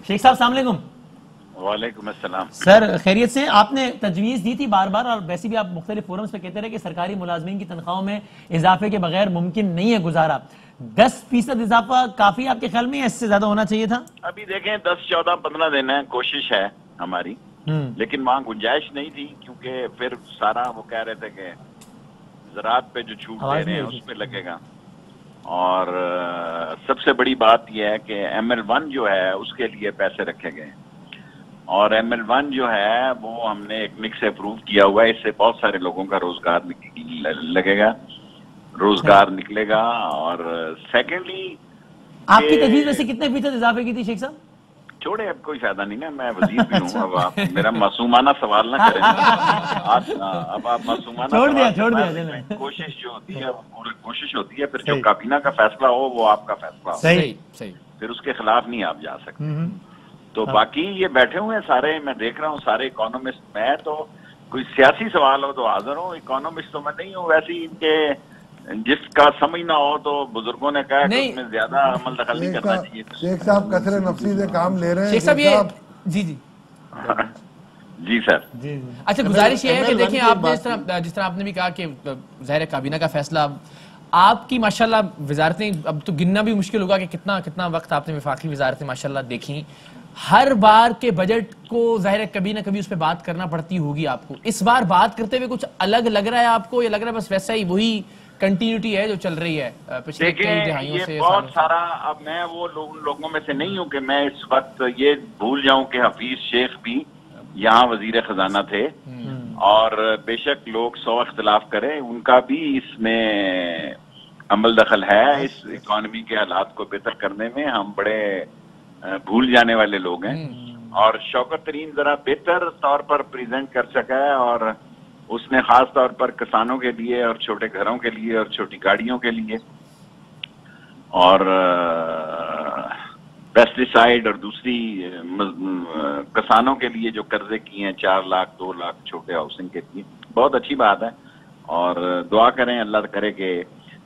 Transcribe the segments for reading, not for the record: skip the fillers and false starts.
शेख साहब अस्सलाम वालेकुम। वालेकुम अस्सलाम। सर खैरियत से? आपने तजवीज़ दी थी बार बार, और वैसे भी आप मुख्तलिफ फोरम्स पे कहते रहे कि सरकारी मुलाजमीन की तनख्वाहों में इजाफे के बगैर मुमकिन नहीं है गुजारा। 10% इजाफा काफी आपके ख्याल में, इससे ज्यादा होना चाहिए था? अभी देखें 10, 14, 15 दिन है, कोशिश है हमारी, लेकिन वहाँ गुंजाइश नहीं थी, क्योंकि फिर सारा वो कह रहे थे कि ज़राअत पे जो छूट दे रहे हैं उस पे लगेगा। और सबसे बड़ी बात यह है कि ML1 जो है उसके लिए पैसे रखे गए, और ML1 जो है वो हमने एक निक से अप्रूव किया हुआ है। इससे बहुत सारे लोगों का रोजगार लगेगा, रोजगार निकलेगा। और सेकेंडली, आपकी तजवीज़ वैसे कितने फीसद इजाफे की थी शेख साहब? छोड़े, अब कोई फायदा नहीं ना, मैं वजीर भी हूँ। अब आप मेरा मासूमाना सवाल ना करें। अब आप मासूमाना छोड़ दिया। कोशिश जो होती है पूरी कोशिश होती है, फिर जो काबीना का फैसला हो वो आपका फैसला हो। सही। फिर उसके खिलाफ नहीं आप जा सकते। तो बाकी ये बैठे हुए हैं सारे, मैं देख रहा हूँ सारे इकोनॉमिस्ट। मैं तो कोई सियासी सवाल हो तो हाजिर हूँ, इकोनॉमिस्ट तो मैं नहीं हूँ। वैसे ही इनके जिसका समझ ना हो तो बुजुर्गों ने कहा कि उसमें ज्यादा अमल दखल नहीं करना चाहिए। शेख साहब कसरे नफसी से काम ले रहे हैं। शेख साहब ये जी जी सर। अच्छा, गुजारिश ये है कि देखिए, आपने जिस तरह आपने भी कहा कि ज़ाहिर है काबीना का फैसला, आपकी माशाल्लाह वजारतें, अब तो गिनना भी मुश्किल होगा कि कितना कितना वक्त आपने वफाकी वजारतें माशाल्लाह देखी। हर बार के बजट को ज़ाहिर है कभी ना कभी उस पर बात करना पड़ती होगी आपको। इस बार बात करते हुए कुछ अलग लग रहा है आपको, या लग रहा है बस वैसा ही वही कंटिन्यूटी है जो चल रही है पिछले कई दहाइयों से? बहुत सारा, अब मैं वो लोगों में से नहीं हूँ कि मैं इस वक्त ये भूल जाऊं कि हफीज शेख भी यहाँ वजीर खजाना थे, और बेशक लोग 100 इख्तिलाफ करें, उनका भी इसमें अमल दखल है। इस इकॉनमी के हालात को बेहतर करने में हम बड़े भूल जाने वाले लोग हैं, और शौकत तरीन जरा बेहतर तौर पर प्रेजेंट कर सका है, और उसने खास तौर पर किसानों के लिए और छोटे घरों के लिए और छोटी गाड़ियों के लिए और पेस्टिसाइड और दूसरी किसानों के लिए जो कर्जे किए हैं 4 लाख 2 लाख छोटे हाउसिंग के लिए, बहुत अच्छी बात है। और दुआ करें अल्लाह करे कि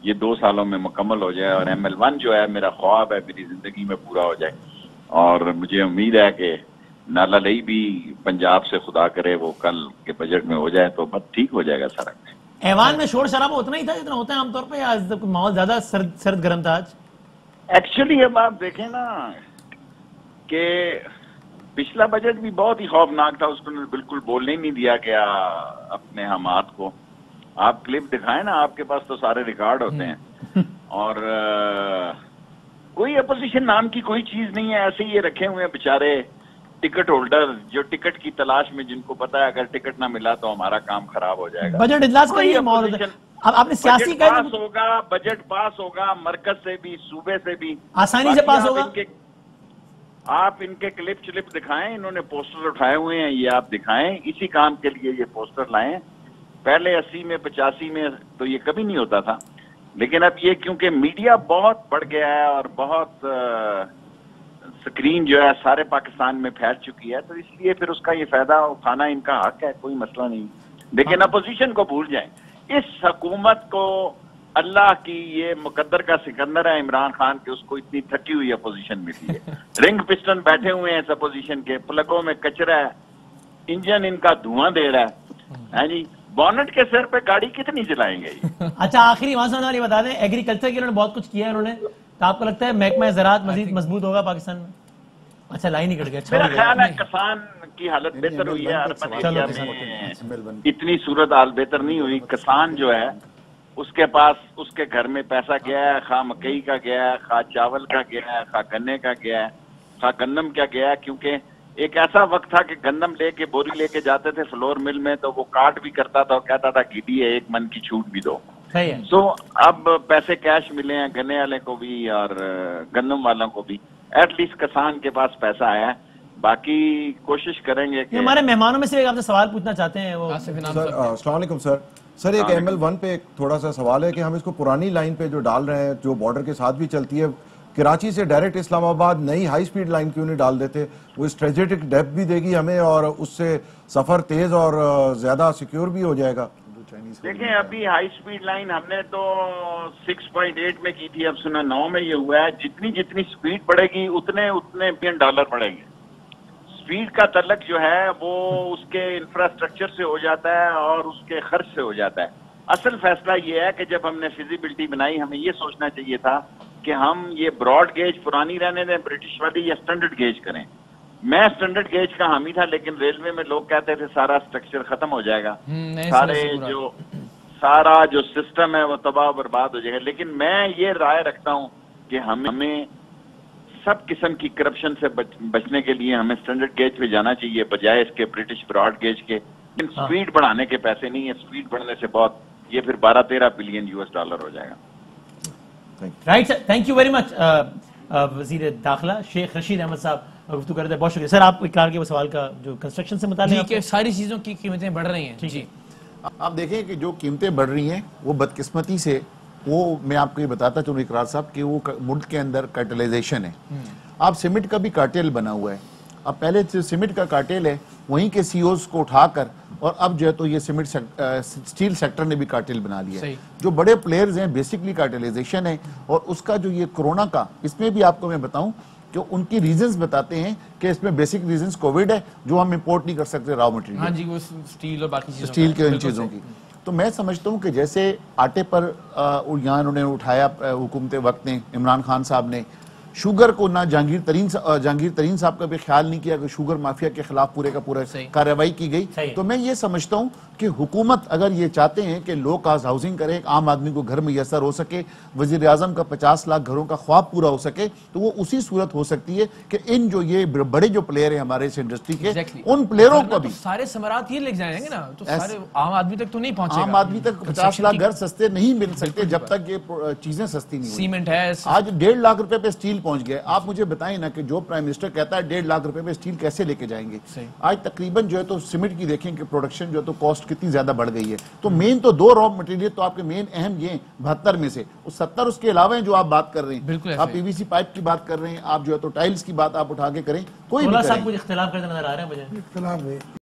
ये 2 सालों में मुकम्मल हो जाए, और ML1 जो है मेरा ख्वाब है मेरी जिंदगी में पूरा हो जाए, और मुझे उम्मीद है कि नाला लई भी पंजाब से खुदा करे वो कल के बजट में हो जाए तो बस ठीक हो जाएगा सारा। ऐवान में शोर शराबा उतना ही था जितना होता है आमतौर पर, या आज माहौल ज्यादा सर्द गर्म था आज? एक्चुअली अब आप देखें ना कि पिछला बजट भी बहुत ही खौफनाक था, उसको बिल्कुल बोलने ही नहीं दिया गया अपने हमाद को। आप क्लिप दिखाएं ना, आपके पास तो सारे रिकॉर्ड होते हैं, और कोई अपोजिशन नाम की कोई चीज नहीं है। ऐसे ही ये रखे हुए हैं बेचारे टिकट होल्डर, जो टिकट की तलाश में, जिनको पता है अगर टिकट ना मिला तो हमारा काम खराब हो जाएगा। बजट इजलास का ये माहौल है। अब आपने सियासी पास होगा, बजट पास होगा, मरकज से भी सूबे से भी आसानी से पास होगा। आप इनके क्लिप चिलिप दिखाएं, इन्होंने पोस्टर उठाए हुए हैं, ये आप दिखाएं, इसी काम के लिए ये पोस्टर लाएं। पहले 80 में 85 में तो ये कभी नहीं होता था, लेकिन अब ये क्योंकि मीडिया बहुत बढ़ गया है और बहुत स्क्रीन जो है सारे पाकिस्तान में फैल चुकी है, तो इसलिए फिर उसका ये फायदा उठाना इनका हक है, कोई मसला नहीं। लेकिन अपोजिशन को भूल जाएं, इस हुकूमत को अल्लाह की ये मुकद्दर का सिकंदर है इमरान खान के, उसको इतनी थकी हुई अपोजिशन मिली है। रिंग पिस्टन बैठे हुए हैं इस अपोजिशन के, प्लगों में कचरा है, इंजन इनका धुआं दे रहा है जी, बॉनेट के सिर पे गाड़ी कितनी चलाएंगे? अच्छा, आखिरी वहां से बता दें, एग्रीकल्चर के उन्होंने बहुत कुछ किया है उन्होंने, तो आपको लगता है महकमा ज़राअत मजीद मजबूत होगा पाकिस्तान में? अच्छा, लाइन ही कट गया। मेरा ख्याल है किसान की हालत बेहतर हुई है, अर्बन एरिया में इतनी सूरत हाल बेहतर नहीं हुई। किसान जो है उसके पास, उसके घर में पैसा गया है, खा मकई का गया है, खा चावल का गया है, खा गन्ने का गया है, खा गन्नम का गया है, क्योंकि एक ऐसा वक्त था कि गन्नम लेके बोरी लेके जाते थे फ्लोर मिल में, तो वो काट भी करता था और कहता था गिडी है, 1 मन की छूट भी दो। सो अब पैसे कैश मिले हैं गन्ने वाले को भी और गन्नम वालों को भी, एटलीस्ट किसान के पास पैसा आया है। बाकी कोशिश करेंगे कि हमारे मेहमानों में से एक आपसे सवाल पूछना चाहते हैं वो। अस्सलाम वालेकुम सर, एक ML1 पे एक थोड़ा सा सवाल है कि हम इसको पुरानी लाइन पे जो डाल रहे हैं, जो बॉर्डर के साथ भी चलती है, कराची से डायरेक्ट इस्लामाबाद, नई हाई स्पीड लाइन क्यों नहीं डाल देते? वो स्ट्रेटेजिक डेप्थ भी देगी हमें और उससे सफर तेज और ज्यादा सिक्योर भी हो जाएगा। देखें अभी हाई स्पीड लाइन हमने तो 6.8 में की थी, अब सुना 9 में ये हुआ है। जितनी जितनी स्पीड बढ़ेगी उतने उतने बिलियन डॉलर बढ़ेंगे। स्पीड का तल्लक जो है वो उसके इंफ्रास्ट्रक्चर से हो जाता है और उसके खर्च से हो जाता है। असल फैसला ये है कि जब हमने फिजिबिलिटी बनाई हमें ये सोचना चाहिए था कि हम ये ब्रॉड गेज पुरानी रहने दें ब्रिटिश वाली या स्टैंडर्ड गेज करें। मैं स्टैंडर्ड गेज का हामी था, लेकिन रेलवे में लोग कहते थे सारा स्ट्रक्चर खत्म हो जाएगा, सारा जो सिस्टम है वो तबाह बर्बाद हो जाएगा। लेकिन मैं ये राय रखता हूं कि हमें सब किस्म की करप्शन से बचने के लिए हमें स्टैंडर्ड गेज पे जाना चाहिए बजाय इसके ब्रिटिश ब्रॉड गेज के। लेकिन स्पीड बढ़ाने के पैसे नहीं है, स्पीड बढ़ने से बहुत ये फिर 12-13 बिलियन US डॉलर हो जाएगा। Right sir, thank you very much. वजीर दाखिला शेख रशीद अहमद साहब गुफ्तगू कर रहे थे, बहुत शुक्रिया सर। आप इकरार के सवाल का जो कंस्ट्रक्शन से मुताल्लिक है सारी चीजों की कीमतें बढ़ रही हैं जी। आप देखें कि जो कीमतें बढ़ रही हैं वो बदकिस्मती से, वो मैं आपको ये बताता चलूं इकरार साहब कि वो मुल्क के अंदर कार्टेलाइजेशन है। आप सीमेंट का भी कार्टेल बना हुआ है। अब पहले जो सीमेंट का कार्टेल है वहीं के CEOs को उठाकर और अब जो है तो ये सीमेंट स्टील सेक्टर ने भी कार्टेल बना लिया है। जो बड़े प्लेयर्स हैं बेसिकली कार्टेलाइजेशन है। और उसका जो ये कोरोना का, इसमें भी आपको मैं बताऊं कि उनकी रीजंस बताते हैं कि इसमें बेसिक रीजंस कोविड है जो हम इंपोर्ट नहीं कर सकते रॉ मटेरियल। हाँ जी, वो स्टील और बाकी चीजों स्टील के इन चीजों की। तो मैं समझता हूं कि जैसे आटे पर यहाँ उन्होंने उठाया हुकूमत वक्त ने, इमरान खान साहब ने शुगर को ना जहांगीर तरीन साहब का भी ख्याल नहीं किया कि शुगर माफिया के खिलाफ पूरे का पूरा कार्रवाई की गई। तो मैं ये समझता हूं कि हुकूमत अगर ये चाहते हैं कि लो कास्ट हाउसिंग करे, आम आदमी को घर मैसर हो सके, वजीर आजम का 50 लाख घरों का ख्वाब पूरा हो सके, तो वो उसी सूरत हो सकती है कि इन जो ये बड़े जो प्लेयर हैं हमारे इस इंडस्ट्री के उन प्लेयरों को भी सारे समारात ये लेके जाएंगे ना, तो सारे आम आदमी तक तो नहीं पहुंचेगा। आम आदमी तक 50 लाख घर सस्ते नहीं मिल सकते जब तक ये चीजें सस्ती नहीं। सीमेंट है, आज 1.5 लाख रुपए पे स्टील पहुंच गए। आप मुझे बताएं ना कि जो प्राइम मिनिस्टर कहता है 1.5 लाख रुपए पे स्टील कैसे लेके जाएंगे। आज तकरीबन जो है तो सीमेंट की देखें कि प्रोडक्शन जो है तो कॉस्ट कितनी ज्यादा बढ़ गई है। तो मेन तो 2 रॉ मटेरियल तो आपके मेन अहम ये 72 में से 70 उसके अलावा जो आप बात कर रहे हैं, आप PVC पाइप की बात कर रहे हैं, आप जो है तो टाइल्स की बात आप उठा के करें, कोई कुछ इख्तिलाफ करते नजर आ रहे हैं मुझे।